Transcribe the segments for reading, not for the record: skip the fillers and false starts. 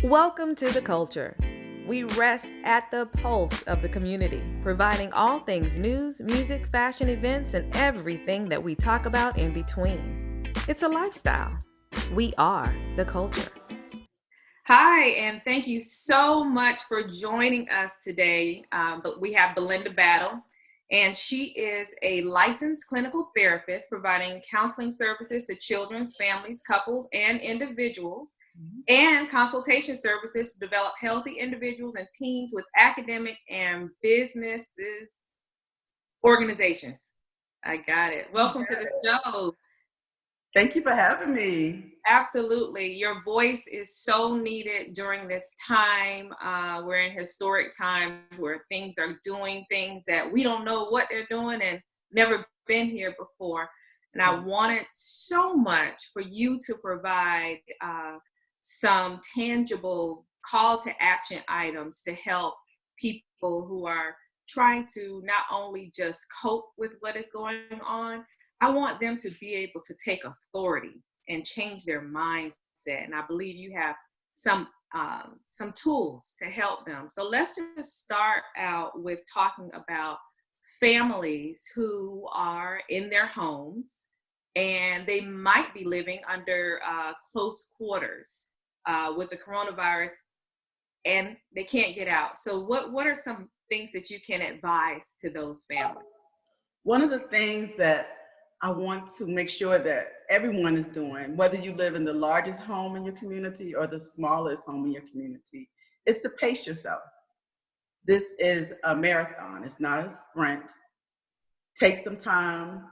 Welcome to The Culture. We rest at the pulse of the community, providing all things news, music, fashion, events, and everything that we talk about in between. It's a lifestyle. We are The Culture. Hi, and thank you so much for joining us today. We have Belinda Battle, and she is a licensed clinical therapist providing counseling services to children, families, couples, and individuals, and consultation services to develop healthy individuals and teams with academic and businesses organizations. I got it. Welcome to the show. Thank you for having me. Absolutely. Your voice is so needed during this time. We're in historic times where things are doing things that we don't know what they're doing and never been here before. And I wanted so much for you to provide some tangible call to action items to help people who are trying to not only just cope with what is going on. I want them to be able to take authority and change their mindset. And I believe you have some tools to help them. So let's just start out with talking about families who are in their homes and they might be living under close quarters with the coronavirus and they can't get out. So what are some things that you can advise to those families? One of the things that I want to make sure that everyone is doing, whether you live in the largest home in your community or the smallest home in your community, is to pace yourself. This is a marathon, it's not a sprint. Take some time,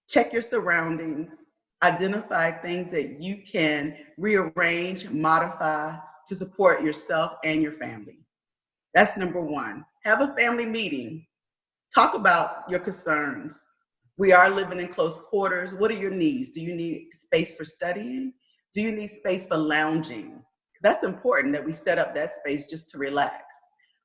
check your surroundings, identify things that you can rearrange, modify to support yourself and your family. That's number one. Have a family meeting. Talk about your concerns. We are living in close quarters. What are your needs? Do you need space for studying? Do you need space for lounging? That's important that we set up that space just to relax.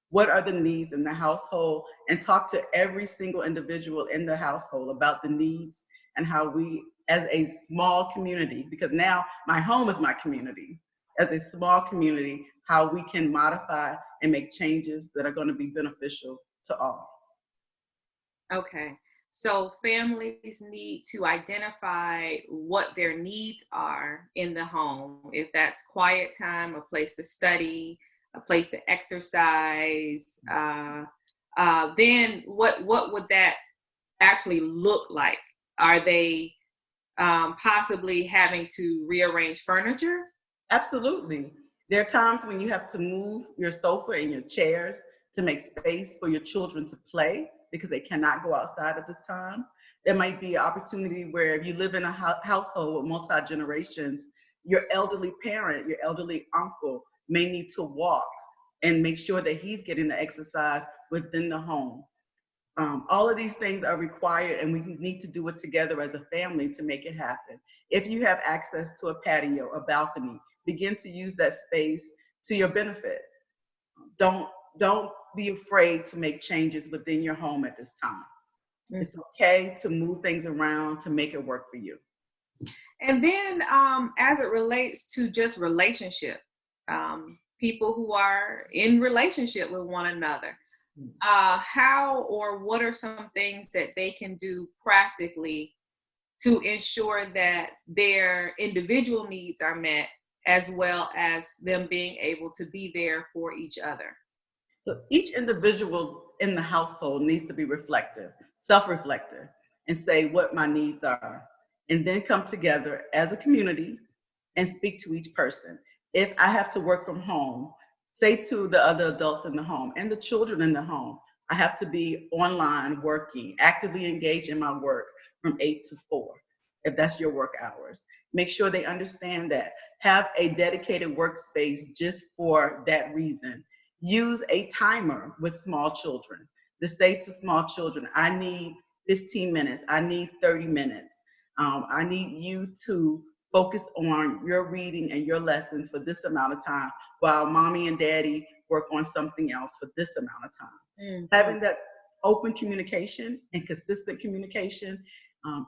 What are the needs in the household? And talk to every single individual in the household about the needs and how we, as a small community, because now my home is my community, as a small community, how we can modify and make changes that are going to be beneficial to all. Okay. So families need to identify what their needs are in the home. If that's quiet time, a place to study, a place to exercise, then what would that actually look like? Are they possibly having to rearrange furniture? Absolutely. There are times when you have to move your sofa and your chairs to make space for your children to play because they cannot go outside at this time. There might be an opportunity where if you live in a household with multi-generations, your elderly parent, your elderly uncle may need to walk and make sure that he's getting the exercise within the home. All of these things are required and we need to do it together as a family to make it happen. If you have access to a patio, a balcony, begin to use that space to your benefit. Don't be afraid to make changes within your home at this time. It's okay to move things around to make it work for you. And then as it relates to just relationship, people who are in relationship with one another, how or what are some things that they can do practically to ensure that their individual needs are met as well as them being able to be there for each other? So each individual in the household needs to be reflective, self-reflective, and say what my needs are, and then come together as a community and speak to each person. If I have to work from home, say to the other adults in the home and the children in the home, I have to be online working, actively engaged in my work from 8 to 4, if that's your work hours. Make sure they understand that. Have a dedicated workspace just for that reason. Use a timer with small children to say to small children, I need 15 minutes, I need 30 minutes. I need you to focus on your reading and your lessons for this amount of time while mommy and daddy work on something else for this amount of time. Mm-hmm. Having that open communication and consistent communication,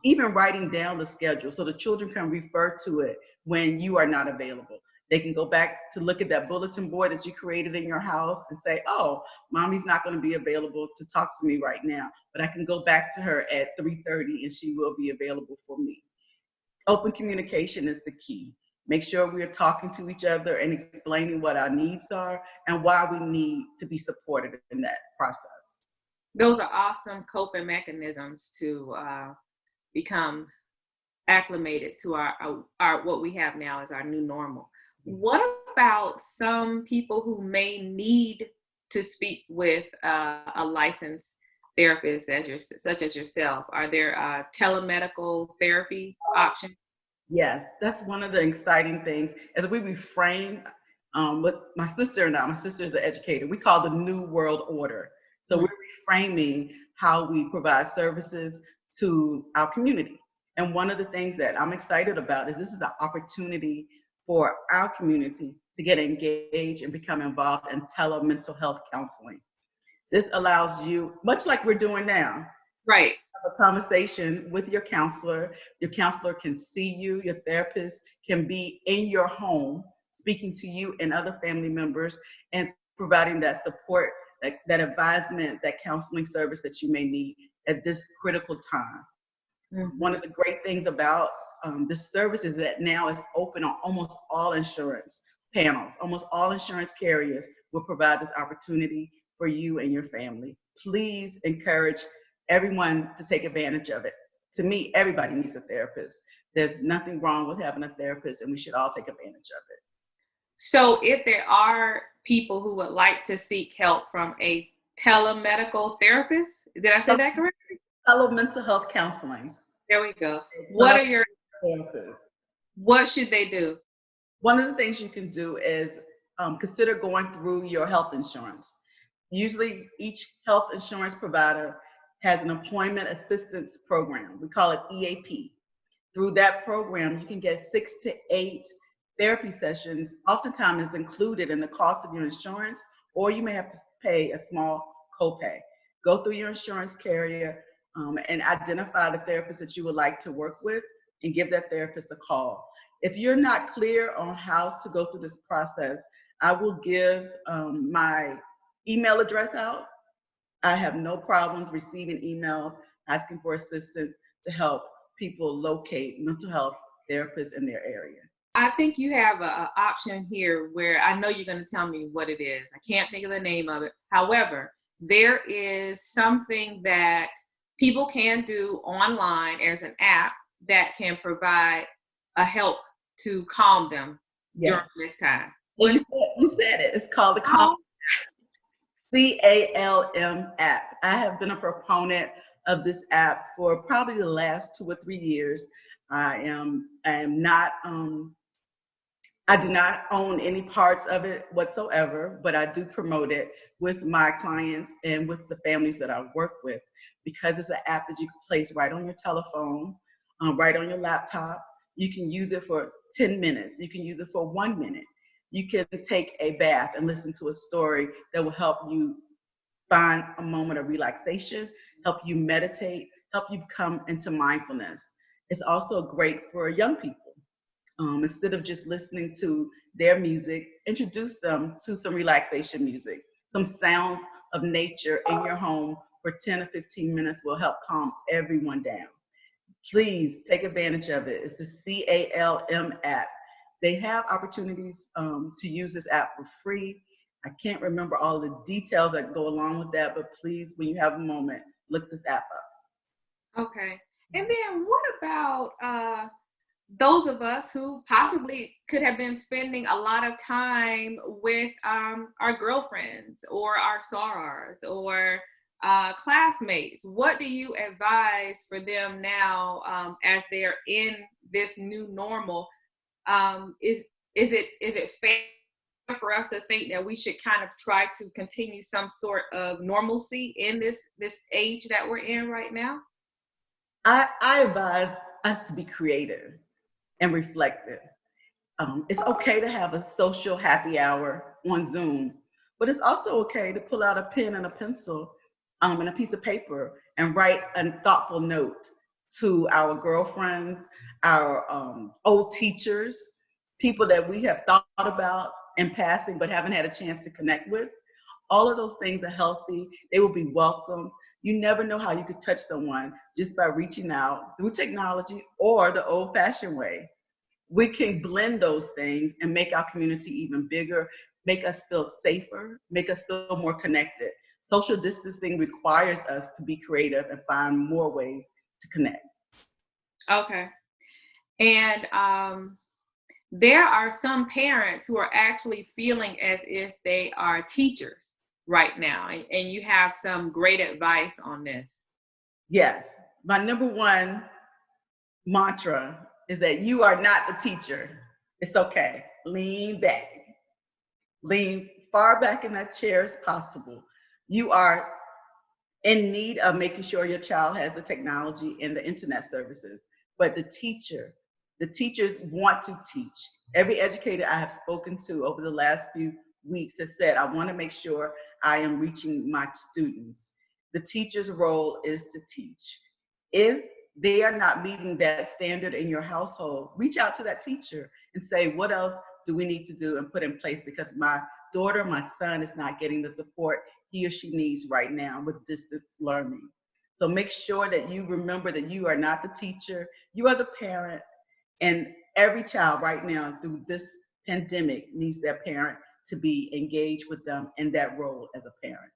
even writing down the schedule so the children can refer to it when you are not available. They can go back to look at that bulletin board that you created in your house and say, oh, mommy's not going to be available to talk to me right now, but I can go back to her at 3:30 and she will be available for me. Open communication is the key. Make sure we're talking to each other and explaining what our needs are and why we need to be supported in that process. Those are awesome coping mechanisms to become acclimated to our what we have now as our new normal. What about some people who may need to speak with a licensed therapist, such as yourself? Are there telemedical therapy options? Yes, that's one of the exciting things as we reframe with my sister and I. My sister is an educator. We call the New World Order. So we're reframing how we provide services to our community. And one of the things that I'm excited about is this is the opportunity for our community to get engaged and become involved in telemental health counseling. This allows you, much like we're doing now, Right. have a conversation with your counselor. Your counselor can see you. Your therapist can be in your home, speaking to you and other family members and providing that support, that advisement, that counseling service that you may need at this critical time. Mm-hmm. One of the great things about this service is that now it's open on almost all insurance panels. Almost all insurance carriers will provide this opportunity for you and your family. Please encourage everyone to take advantage of it. To me, everybody needs a therapist. There's nothing wrong with having a therapist, and we should all take advantage of it. So if there are people who would like to seek help from a telemedical therapist, did I say that correctly? Telemental health counseling. There we go. What should they do? One of the things you can do is consider going through your health insurance. Usually each health insurance provider has an employment assistance program. We call it EAP. Through that program, you can get 6 to 8 therapy sessions. Oftentimes it's included in the cost of your insurance, or you may have to pay a small copay. Go through your insurance carrier and identify the therapist that you would like to work with and give that therapist a call. If you're not clear on how to go through this process, I will give my email address out. I have no problems receiving emails asking for assistance to help people locate mental health therapists in their area. I think you have an option here where I know you're going to tell me what it is. I can't think of the name of it. However, there is something that people can do online. There's an app that can provide a help to calm them during this time. Well, you said it. It's called the Calm CALM app. I have been a proponent of this app for probably the last 2 or 3 years. I do not own any parts of it whatsoever, but I do promote it with my clients and with the families that I work with, because it's an app that you can place right on your telephone, right on your laptop. You can use it for 10 minutes. You can use it for 1 minute. You can take a bath and listen to a story that will help you find a moment of relaxation, help you meditate, help you come into mindfulness. It's also great for young people. Instead of just listening to their music, introduce them to some relaxation music. Some sounds of nature in your home for 10 or 15 minutes will help calm everyone down. Please take advantage of it. It's the CALM app. They have opportunities to use this app for free. I can't remember all the details that go along with that, but please, when you have a moment, look this app up. Okay. And then what about those of us who possibly could have been spending a lot of time with our girlfriends or our sorors or classmates? What do you advise for them now as they're in this new normal? Is it fair for us to think that we should kind of try to continue some sort of normalcy in this age that we're in right now? I advise us to be creative and reflective. It's okay to have a social happy hour on Zoom, but it's also okay to pull out a pen and a pencil and a piece of paper and write a thoughtful note to our girlfriends, our old teachers, people that we have thought about in passing but haven't had a chance to connect with. All of those things are healthy. They will be welcome. You never know how you could touch someone just by reaching out through technology or the old-fashioned way. We can blend those things and make our community even bigger, make us feel safer, make us feel more connected. Social distancing requires us to be creative and find more ways to connect. Okay. And there are some parents who are actually feeling as if they are teachers right now, and you have some great advice on this. Yes, my number one mantra is that you are not the teacher. It's okay. Lean back. Lean far back in that chair as possible. You are in need of making sure your child has the technology and the internet services. But the teachers want to teach. Every educator I have spoken to over the last few weeks has said, I want to make sure I am reaching my students. The teacher's role is to teach. If they are not meeting that standard in your household, reach out to that teacher and say, what else do we need to do and put in place, because my daughter, my son is not getting the support he or she needs right now with distance learning. So make sure that you remember that you are not the teacher, you are the parent, and every child right now through this pandemic needs their parent to be engaged with them in that role as a parent.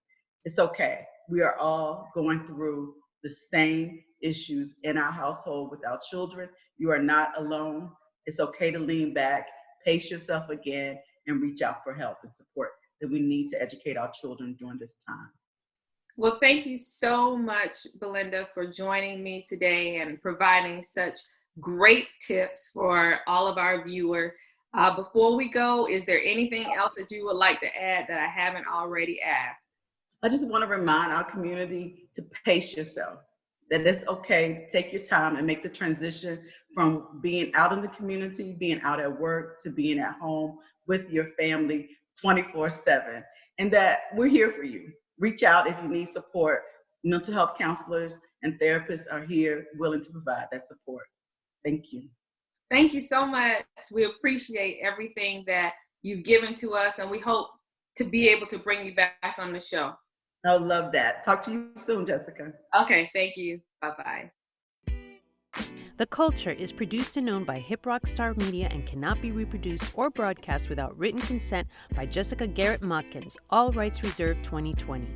It's okay. We are all going through the same issues in our household with our children. You are not alone. It's okay to lean back, pace yourself again, and reach out for help and support that we need to educate our children during this time. Well, thank you so much, Belinda, for joining me today and providing such great tips for all of our viewers. Before we go, is there anything else that you would like to add that I haven't already asked? I just want to remind our community to pace yourself, that it's okay to take your time and make the transition from being out in the community, being out at work, to being at home with your family 24/7, and that we're here for you. Reach out if you need support. Mental health counselors and therapists are here willing to provide that support. Thank you. Thank you so much. We appreciate everything that you've given to us, and we hope to be able to bring you back on the show. I love that. Talk to you soon, Jessica. Okay, thank you. Bye-bye. The Culture is produced and owned by Hip Rock Star Media and cannot be reproduced or broadcast without written consent by Jessica Garrett Motkins. All rights reserved 2020.